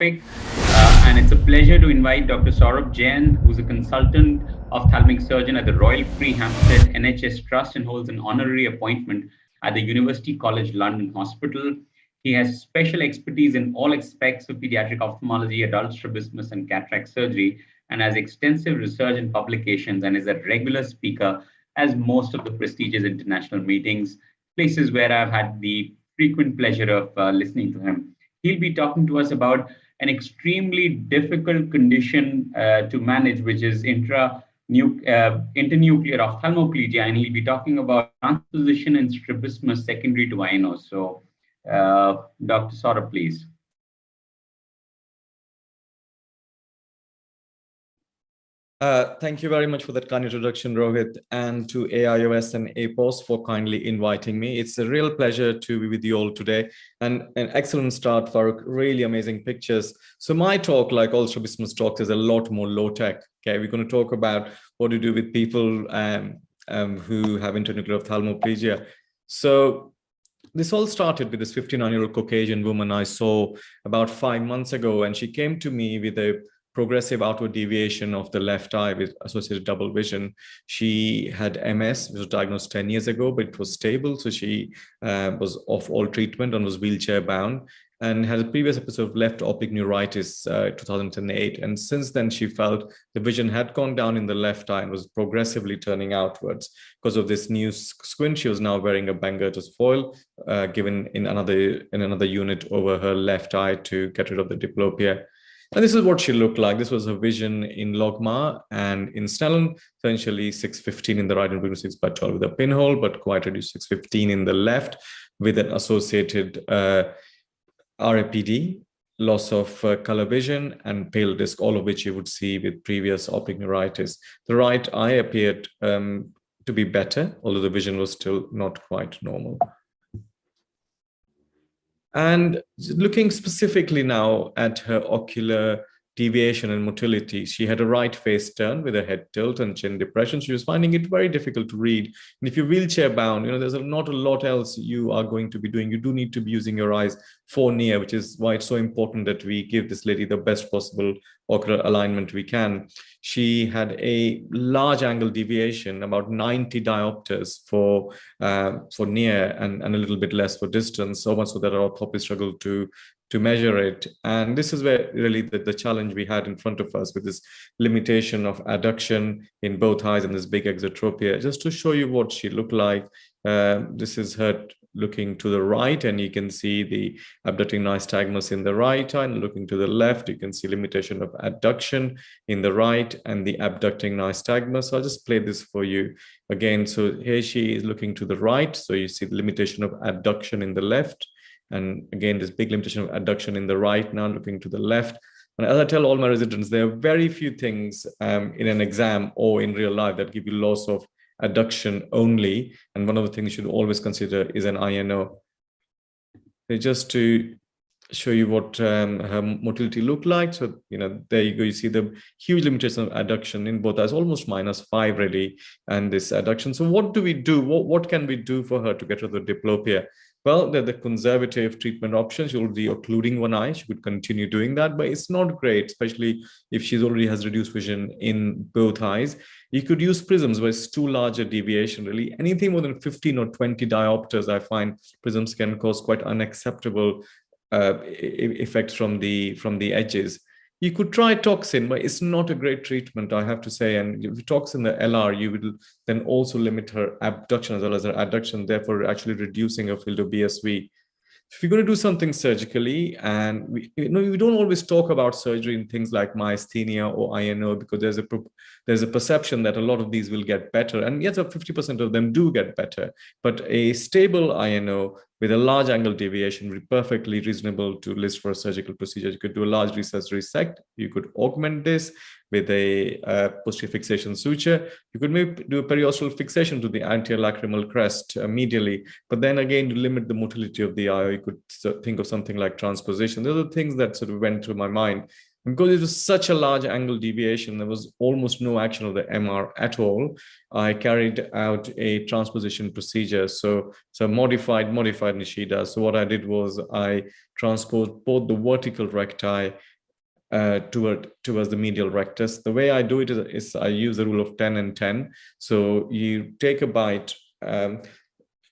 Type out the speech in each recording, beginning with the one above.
topic. And it's a pleasure to invite Dr. Saurabh Jain, who's a consultant ophthalmic surgeon at the Royal Free Hampstead NHS Trust and holds an honorary appointment at the University College London Hospital. He has special expertise in all aspects of pediatric ophthalmology, adult strabismus, and cataract surgery, and has extensive research and publications and is a regular speaker as most of the prestigious international meetings, places where I've had the frequent pleasure of listening to him. He'll be talking to us about an extremely difficult condition to manage, which is internuclear ophthalmoplegia, and he'll be talking about transposition and strabismus secondary to INO. So, Dr. Saurabh, please. Thank you very much for that kind introduction, Rohit, and to AIOS and APOS for kindly inviting me. It's a real pleasure to be with you all today, and an excellent start for really amazing pictures. So my talk, like all strabismus talks, is a lot more low-tech. Okay, we're going to talk about what to do with people who have internuclear ophthalmoplegia. So this all started with this 59-year-old Caucasian woman I saw about 5 months ago, and she came to me with a progressive outward deviation of the left eye with associated double vision. She had MS, which was diagnosed 10 years ago, but it was stable. So she was off all treatment and was wheelchair bound, and had a previous episode of left optic neuritis 2008. And since then, she felt the vision had gone down in the left eye and was progressively turning outwards. Because of this new squint, she was now wearing a Bangerter's foil given in another unit over her left eye to get rid of the diplopia. And this is what she looked like. This was her vision in logMAR and in Snellen, essentially 615 in the right and 6 by 12 with a pinhole, but quite reduced 615 in the left with an associated RAPD, loss of color vision, and pale disc, all of which you would see with previous optic neuritis. The right eye appeared to be better, although the vision was still not quite normal. And looking specifically now at her ocular deviation and motility, she had a right face turn with a head tilt and chin depression. She was finding it very difficult to read. And if you're wheelchair bound, there's not a lot else you are going to be doing. You do need to be using your eyes for near, which is why it's so important that we give this lady the best possible ocular alignment we can. She had a large angle deviation, about 90 diopters for near and a little bit less for distance, so much so that our orthoptists struggled to measure it. And this is where really the challenge we had in front of us with this limitation of adduction in both eyes and this big exotropia. Just to show you what she looked like, this is her looking to the right, and you can see the abducting nystagmus in the right eye, and looking to the left, you can see limitation of adduction in the right and the abducting nystagmus. So I'll just play this for you again. So here she is looking to the right. So you see the limitation of adduction in the left. And again, this big limitation of adduction in the right, now looking to the left. And as I tell all my residents, there are very few things in an exam or in real life that give you loss of adduction only. And one of the things you should always consider is an INO. So just to show you what her motility looked like. So, there you go. You see the huge limitation of adduction in both eyes, almost -5 really, and this adduction. So what do we do? What can we do for her to get rid of the diplopia? Well, they're the conservative treatment options. She already occluding one eye. She could continue doing that, but it's not great, especially if she already has reduced vision in both eyes. You could use prisms, but it's too large a deviation, really. Anything more than 15 or 20 diopters, I find prisms can cause quite unacceptable effects from the edges. You could try toxin, but it's not a great treatment, I have to say. And if you toxin the LR, you will then also limit her abduction as well as her adduction, therefore actually reducing her field of BSV. If you're going to do something surgically, and we don't always talk about surgery in things like myasthenia or INO, because there's a perception that a lot of these will get better, and yes, 50% of them do get better. But a stable INO with a large angle deviation would be perfectly reasonable to list for a surgical procedure. You could do a large recess resect. You could augment this with a posterior fixation suture. You could maybe do a periostral fixation to the anterior lacrimal crest medially, but then again, to limit the motility of the eye, you could think of something like transposition. Those are things that sort of went through my mind And because it was such a large angle deviation, there was almost no action of the MR at all. I carried out a transposition procedure. So modified Nishida. So what I did was I transposed both the vertical recti towards the medial rectus. The way I do it is I use the rule of 10 and 10. So you take a bite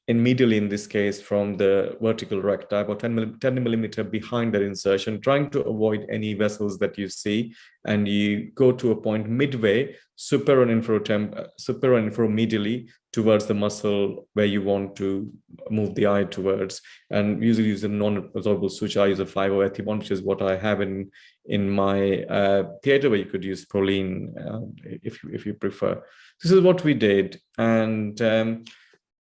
in medially, in this case, from the vertical recti, about 10 millimeter behind that insertion, trying to avoid any vessels that you see. And you go to a point midway, superior and infromedially, towards the muscle where you want to move the eye towards. And usually use a non-absorbable suture. I use a 5-0-ethibond, which is what I have in my theater, where you could use Proline if you prefer. This is what we did. And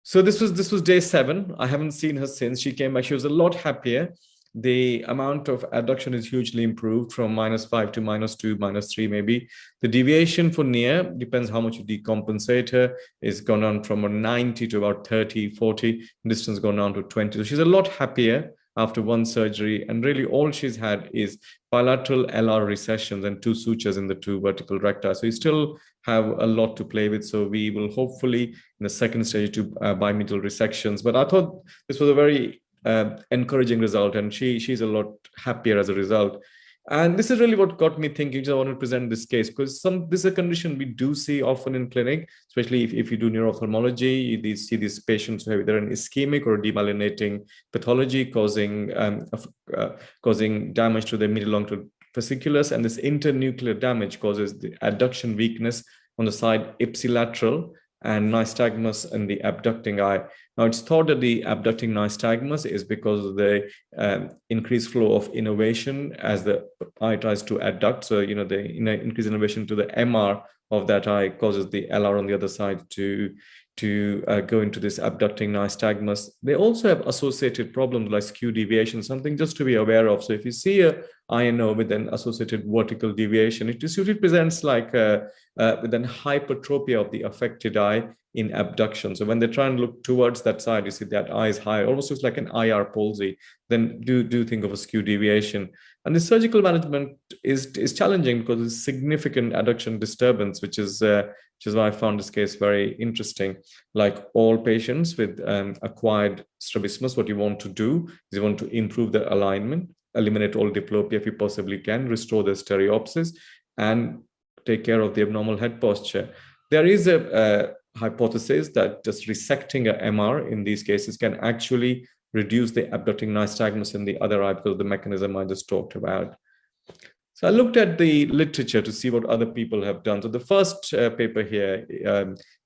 so this was day 7. I haven't seen her since. She came back. She was a lot happier. The amount of adduction is hugely improved from -5 to -2, -3 maybe. The deviation for near, depends how much you decompensate her, is gone on from a 90 to about 30, 40. Distance gone down to 20. So she's a lot happier after one surgery. And really all she's had is bilateral LR recessions and 2 sutures in the 2 vertical recti. So you still have a lot to play with. So we will hopefully in the second stage do bimedial resections. But I thought this was a very encouraging result, and she's a lot happier as a result. And this is really what got me thinking, I want to present this case, because this is a condition we do see often in clinic, especially if you do neuro-ophthalmology. You see these patients who have either an ischemic or demyelinating pathology causing damage to the medial longitudinal fasciculus, and this internuclear damage causes the adduction weakness on the side ipsilateral and nystagmus in the abducting eye. Now, it's thought that the abducting nystagmus is because of the increased flow of innervation as the eye tries to adduct. So, the increased innervation to the MR of that eye causes the LR on the other side to go into this abducting nystagmus. They also have associated problems like skew deviation, something just to be aware of. So if you see a INO with an associated vertical deviation, it usually presents like with an hypertropia of the affected eye in abduction. So when they try and look towards that side, you see that eye is high, almost looks like an IR palsy. Then do think of a skew deviation. And the surgical management is challenging because it's significant adduction disturbance, which is why I found this case very interesting. Like all patients with acquired strabismus, what you want to do is you want to improve the alignment, eliminate all diplopia if you possibly can, restore the stereopsis, and take care of the abnormal head posture. There is a hypothesis that just resecting a MR in these cases can actually reduce the abducting nystagmus in the other eye because of the mechanism I just talked about. So I looked at the literature to see what other people have done. So the first paper here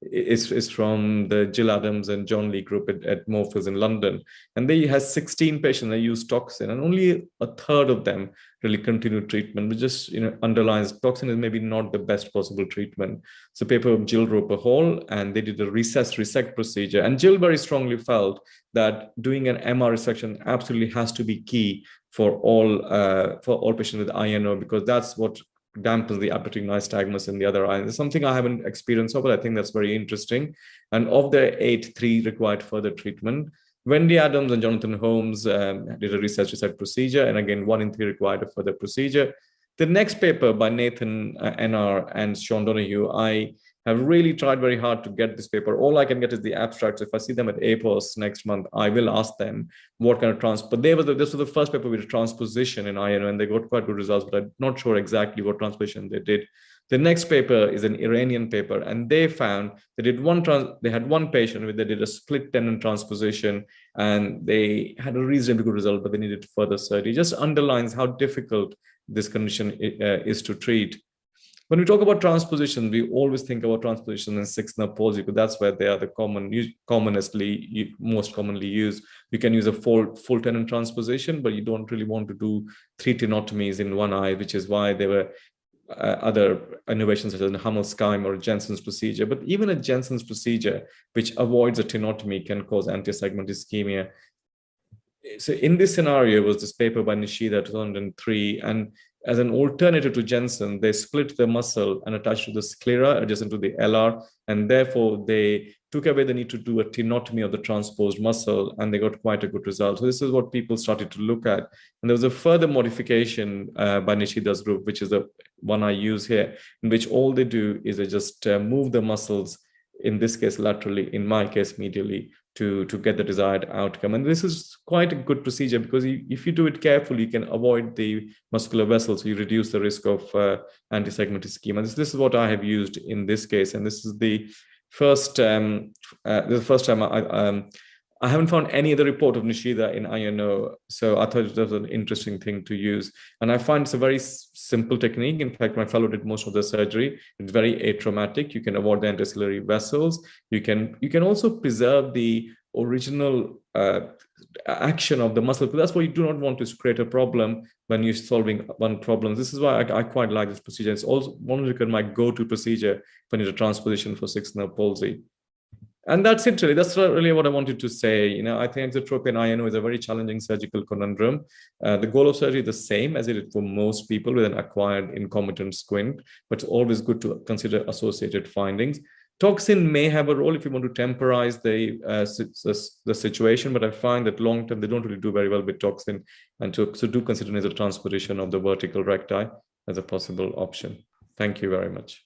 is from the Jill Adams and John Lee group at Morphers in London. And they had 16 patients, they used toxin, and only a third of them really continued treatment, which just underlines toxin is maybe not the best possible treatment. So paper of Jill Roper Hall, and they did a resect procedure. And Jill very strongly felt that doing an MR resection absolutely has to be key for all patients with INO, because that's what dampens the abducting nystagmus in the other eye. It's something I haven't experienced of, but I think that's very interesting. And of the 8, 3 required further treatment. Wendy Adams and Jonathan Holmes did a resect procedure, and again, 1 in 3 required a further procedure. The next paper by Nathan NR and Sean Donahue, I have really tried very hard to get this paper. All I can get is the abstracts. If I see them at APOS next month, I will ask them what kind of but this was the first paper with a transposition in INO, and they got quite good results, but I'm not sure exactly what transposition they did. The next paper is an Iranian paper, and they found they did they had one patient where they did a split tendon transposition, and they had a reasonably good result, but they needed further surgery. It just underlines how difficult this condition is to treat. When we talk about transposition, we always think about transposition in 6th nerve palsy, because that's where they are the most commonly used. You can use a full tendon transposition, but you don't really want to do 3 tenotomies in one eye, which is why there were other innovations such as Hammerskheim or Jensen's procedure. But even a Jensen's procedure, which avoids a tenotomy, can cause anti-segment ischemia. So in this scenario was this paper by Nishida 2003, and as an alternative to Jensen, they split the muscle and attached to the sclera adjacent to the LR, and therefore they took away the need to do a tenotomy of the transposed muscle, and they got quite a good result. So this is what people started to look at. And there was a further modification by Nishida's group, which is the one I use here, in which all they do is they just move the muscles, in this case laterally, in my case medially, to get the desired outcome. And this is quite a good procedure, because if you do it carefully, you can avoid the muscular vessels, so you reduce the risk of anti-segmental ischemia. This is what I have used in this case, and this is the first time I haven't found any other report of Nishida in INO, so I thought it was an interesting thing to use. And I find it's a very simple technique. In fact, my fellow did most of the surgery. It's very atraumatic. You can avoid the anticiliary vessels. You can also preserve the original action of the muscle, because that's why you do not want to create a problem when you're solving one problem. This is why I quite like this procedure. It's also one of my go-to procedure when you need a transposition for sixth nerve palsy. And that's it, really. That's really what I wanted to say. I think exotropia in INO is a very challenging surgical conundrum. The goal of surgery is the same as it is for most people with an acquired concomitant squint, but it's always good to consider associated findings. Toxin may have a role if you want to temporize the situation, but I find that long term, they don't really do very well with toxin. And so do consider nasal transposition of the vertical recti as a possible option. Thank you very much.